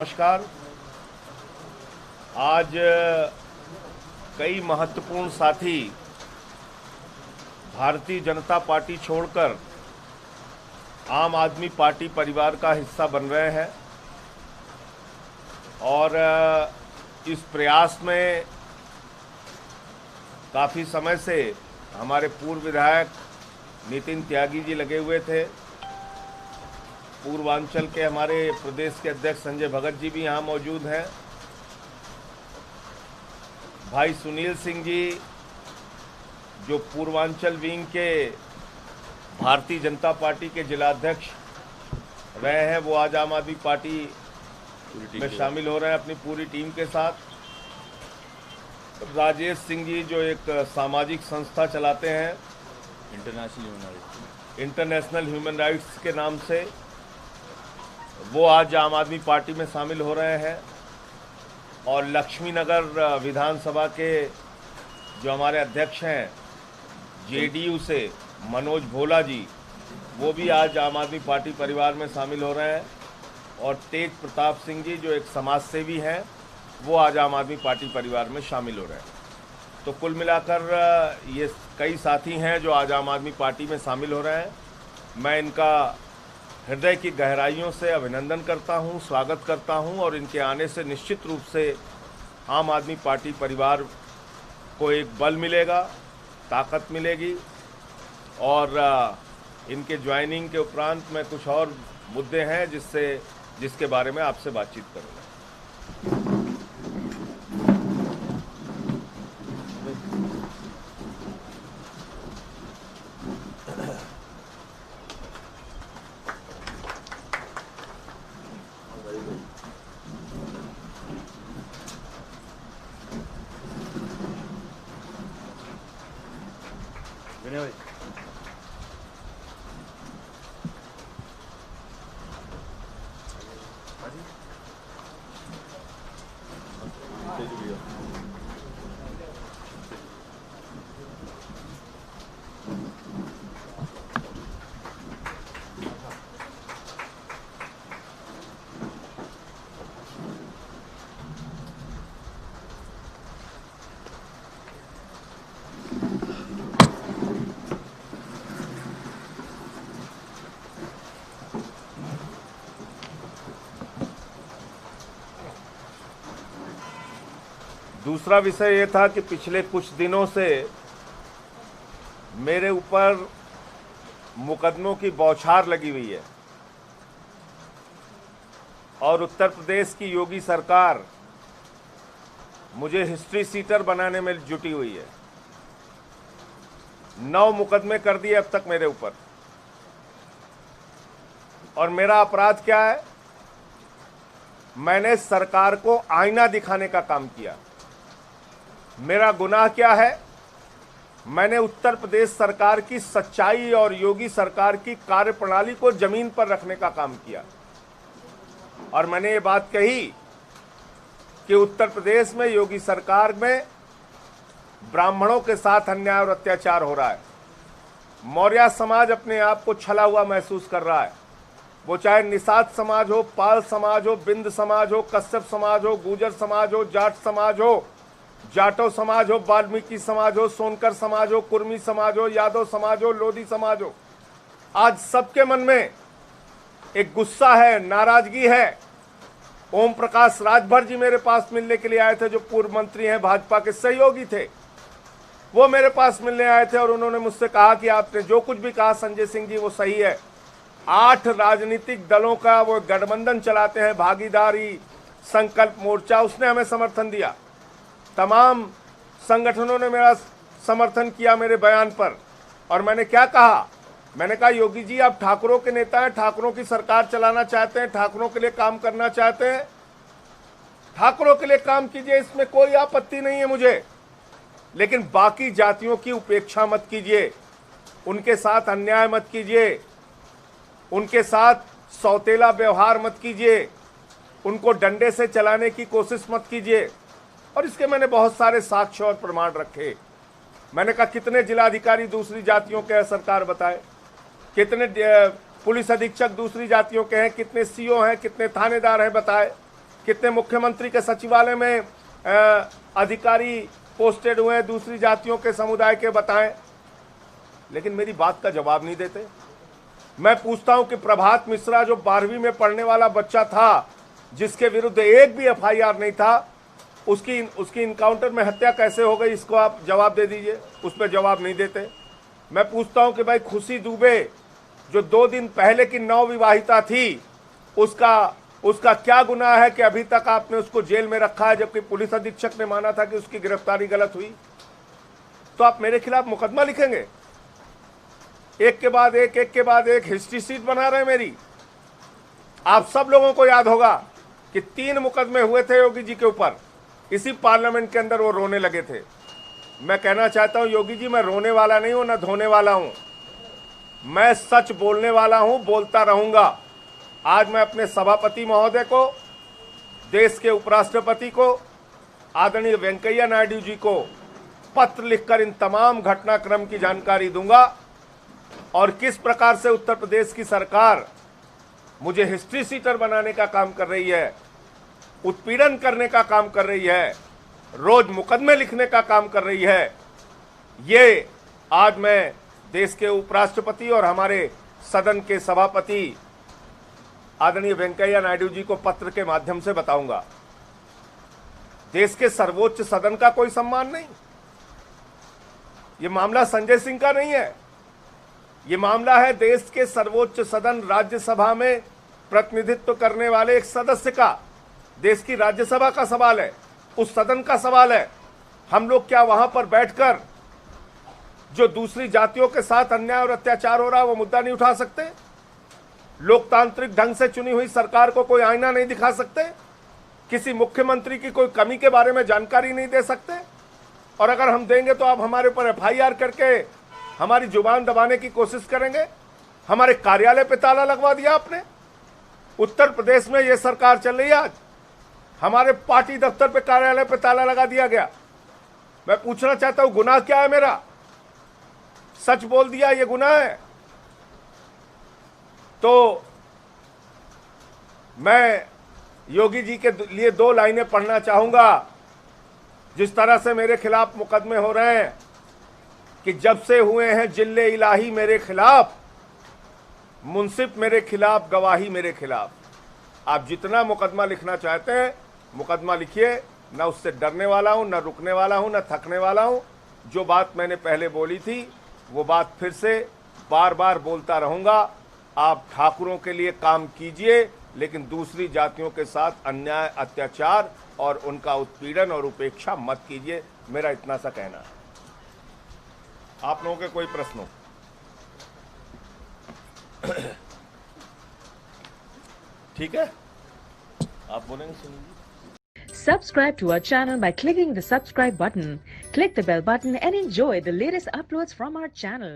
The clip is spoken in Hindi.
नमस्कार। आज कई महत्वपूर्ण साथी भारतीय जनता पार्टी छोड़कर आम आदमी पार्टी परिवार का हिस्सा बन रहे हैं और इस प्रयास में काफ़ी समय से हमारे पूर्व विधायक नितिन त्यागी जी लगे हुए थे। पूर्वांचल के हमारे प्रदेश के अध्यक्ष संजय भगत जी भी यहाँ मौजूद हैं। भाई सुनील सिंह जी जो पूर्वांचल विंग के भारतीय जनता पार्टी के जिलाध्यक्ष रहे हैं, वो आज आम आदमी पार्टी में शामिल हो रहे हैं अपनी पूरी टीम के साथ। राजेश सिंह जी जो एक सामाजिक संस्था चलाते हैं इंटरनेशनल ह्यूमन राइट्स के नाम से, वो आज आम आदमी पार्टी में शामिल हो रहे हैं। और लक्ष्मीनगर विधानसभा के जो हमारे अध्यक्ष हैं जेडीयू से मनोज भोला जी, वो भी आज आम आदमी पार्टी परिवार में शामिल हो रहे हैं। और तेज प्रताप सिंह जी जो एक समाज सेवी हैं, वो आज आम आदमी पार्टी परिवार में शामिल हो रहे हैं। तो कुल मिलाकर ये कई साथी हैं जो आज आम आदमी पार्टी में शामिल हो रहे हैं। मैं इनका हृदय की गहराइयों से अभिनंदन करता हूं, स्वागत करता हूं और इनके आने से निश्चित रूप से आम आदमी पार्टी परिवार को एक बल मिलेगा, ताकत मिलेगी। और इनके ज्वाइनिंग के उपरांत में कुछ और मुद्दे हैं जिसके बारे में आपसे बातचीत करूँगा। दूसरा विषय ये था कि पिछले कुछ दिनों से मेरे ऊपर मुकदमों की बौछार लगी हुई है और उत्तर प्रदेश की योगी सरकार मुझे हिस्ट्री सीटर बनाने में जुटी हुई है। 9 मुकदमे कर दिए अब तक मेरे ऊपर। और मेरा अपराध क्या है? मैंने सरकार को आईना दिखाने का काम किया। मेरा गुनाह क्या है? मैंने उत्तर प्रदेश सरकार की सच्चाई और योगी सरकार की कार्यप्रणाली को जमीन पर रखने का काम किया। और मैंने ये बात कही कि उत्तर प्रदेश में योगी सरकार में ब्राह्मणों के साथ अन्याय और अत्याचार हो रहा है। मौर्य समाज अपने आप को छला हुआ महसूस कर रहा है। वो चाहे निषाद समाज हो, पाल समाज हो, बिंद समाज हो, कश्यप समाज हो, गुर्जर समाज हो, जाट समाज हो, जाटो समाज हो, वाल्मीकि समाज हो, सोनकर समाज हो, कुर्मी समाज हो, यादव समाज हो, लोधी समाज हो, आज सबके मन में एक गुस्सा है, नाराजगी है। ओम प्रकाश राजभर जी मेरे पास मिलने के लिए आए थे, जो पूर्व मंत्री हैं, भाजपा के सहयोगी थे। वो मेरे पास मिलने आए थे और उन्होंने मुझसे कहा कि आपने जो कुछ भी कहा संजय सिंह जी वो सही है। 8 राजनीतिक दलों का वो गठबंधन चलाते हैं, भागीदारी संकल्प मोर्चा, उसने हमें समर्थन दिया। तमाम संगठनों ने मेरा समर्थन किया मेरे बयान पर। और मैंने क्या कहा? मैंने कहा योगी जी आप ठाकुरों के नेता हैं, ठाकुरों की सरकार चलाना चाहते हैं, ठाकुरों के लिए काम करना चाहते हैं, ठाकुरों के लिए काम कीजिए, इसमें कोई आपत्ति नहीं है मुझे। लेकिन बाकी जातियों की उपेक्षा मत कीजिए, उनके साथ अन्याय मत कीजिए, उनके साथ सौतेला व्यवहार मत कीजिए, उनको डंडे से चलाने की कोशिश मत कीजिए। और इसके मैंने बहुत सारे साक्ष्य और प्रमाण रखे। मैंने कहा कितने जिलाधिकारी दूसरी जातियों के हैं सरकार बताए, कितने पुलिस अधीक्षक दूसरी जातियों के हैं, कितने सीओ हैं, कितने थानेदार हैं बताए। कितने मुख्यमंत्री के सचिवालय में अधिकारी पोस्टेड हुए हैं दूसरी जातियों के समुदाय के, बताएं। लेकिन मेरी बात का जवाब नहीं देते। मैं पूछता हूं कि प्रभात मिश्रा जो 12वीं में पढ़ने वाला बच्चा था, जिसके विरुद्ध एक भी एफआईआर नहीं था, उसकी इनकाउंटर में हत्या कैसे हो गई, इसको आप जवाब दे दीजिए। उस पर जवाब नहीं देते। मैं पूछता हूं कि भाई खुशी दुबे जो 2 दिन पहले की नवविवाहिता थी, उसका क्या गुनाह है कि अभी तक आपने उसको जेल में रखा है, जबकि पुलिस अधीक्षक ने माना था कि उसकी गिरफ्तारी गलत हुई। तो आप मेरे खिलाफ मुकदमा लिखेंगे, एक के बाद एक हिस्ट्री शीट बना रहे हैं मेरी। आप सब लोगों को याद होगा कि 3 मुकदमे हुए थे योगी जी के ऊपर, इसी पार्लियामेंट के अंदर वो रोने लगे थे। मैं कहना चाहता हूं योगी जी, मैं रोने वाला नहीं हूं, ना धोने वाला हूं, मैं सच बोलने वाला हूं, बोलता रहूंगा। आज मैं अपने सभापति महोदय को, देश के उपराष्ट्रपति को, आदरणीय वेंकैया नायडू जी को पत्र लिखकर इन तमाम घटनाक्रम की जानकारी दूंगा और किस प्रकार से उत्तर प्रदेश की सरकार मुझे हिस्ट्री शीटर बनाने का काम कर रही है, उत्पीड़न करने का काम कर रही है, रोज मुकदमे लिखने का काम कर रही है। ये आज मैं देश के उपराष्ट्रपति और हमारे सदन के सभापति आदरणीय वेंकैया नायडू जी को पत्र के माध्यम से बताऊंगा। देश के सर्वोच्च सदन का कोई सम्मान नहीं। ये मामला संजय सिंह का नहीं है, ये मामला है देश के सर्वोच्च सदन राज्यसभा में प्रतिनिधित्व करने वाले एक सदस्य का। देश की राज्यसभा का सवाल है, उस सदन का सवाल है। हम लोग क्या वहां पर बैठकर जो दूसरी जातियों के साथ अन्याय और अत्याचार हो रहा है वो मुद्दा नहीं उठा सकते? लोकतांत्रिक ढंग से चुनी हुई सरकार को कोई आईना नहीं दिखा सकते? किसी मुख्यमंत्री की कोई कमी के बारे में जानकारी नहीं दे सकते? और अगर हम देंगे तो आप हमारे ऊपर एफआईआर करके हमारी जुबान दबाने की कोशिश करेंगे। हमारे कार्यालय पे ताला लगवा दिया आपने। उत्तर प्रदेश में ये सरकार चल रही है, आज हमारे पार्टी दफ्तर पे, कार्यालय पे ताला लगा दिया गया। मैं पूछना चाहता हूं गुनाह क्या है मेरा? सच बोल दिया, ये गुनाह है। तो मैं योगी जी के लिए 2 लाइनें पढ़ना चाहूंगा। जिस तरह से मेरे खिलाफ मुकदमे हो रहे हैं कि जब से हुए हैं जिल्ले इलाही मेरे खिलाफ, मुंसिफ मेरे खिलाफ, गवाही मेरे खिलाफ। आप जितना मुकदमा लिखना चाहते हैं मुकदमा लिखिए, ना उससे डरने वाला हूं, ना रुकने वाला हूं, ना थकने वाला हूं। जो बात मैंने पहले बोली थी वो बात फिर से बार बार बोलता रहूंगा। आप ठाकुरों के लिए काम कीजिए, लेकिन दूसरी जातियों के साथ अन्याय, अत्याचार और उनका उत्पीड़न और उपेक्षा मत कीजिए। मेरा इतना सा कहना है। आप लोगों के कोई प्रश्न हो? ठीक है, आप बोलेंगे, सुनिए। Subscribe to our channel by clicking the subscribe button. Click the bell button and enjoy the latest uploads from our channel.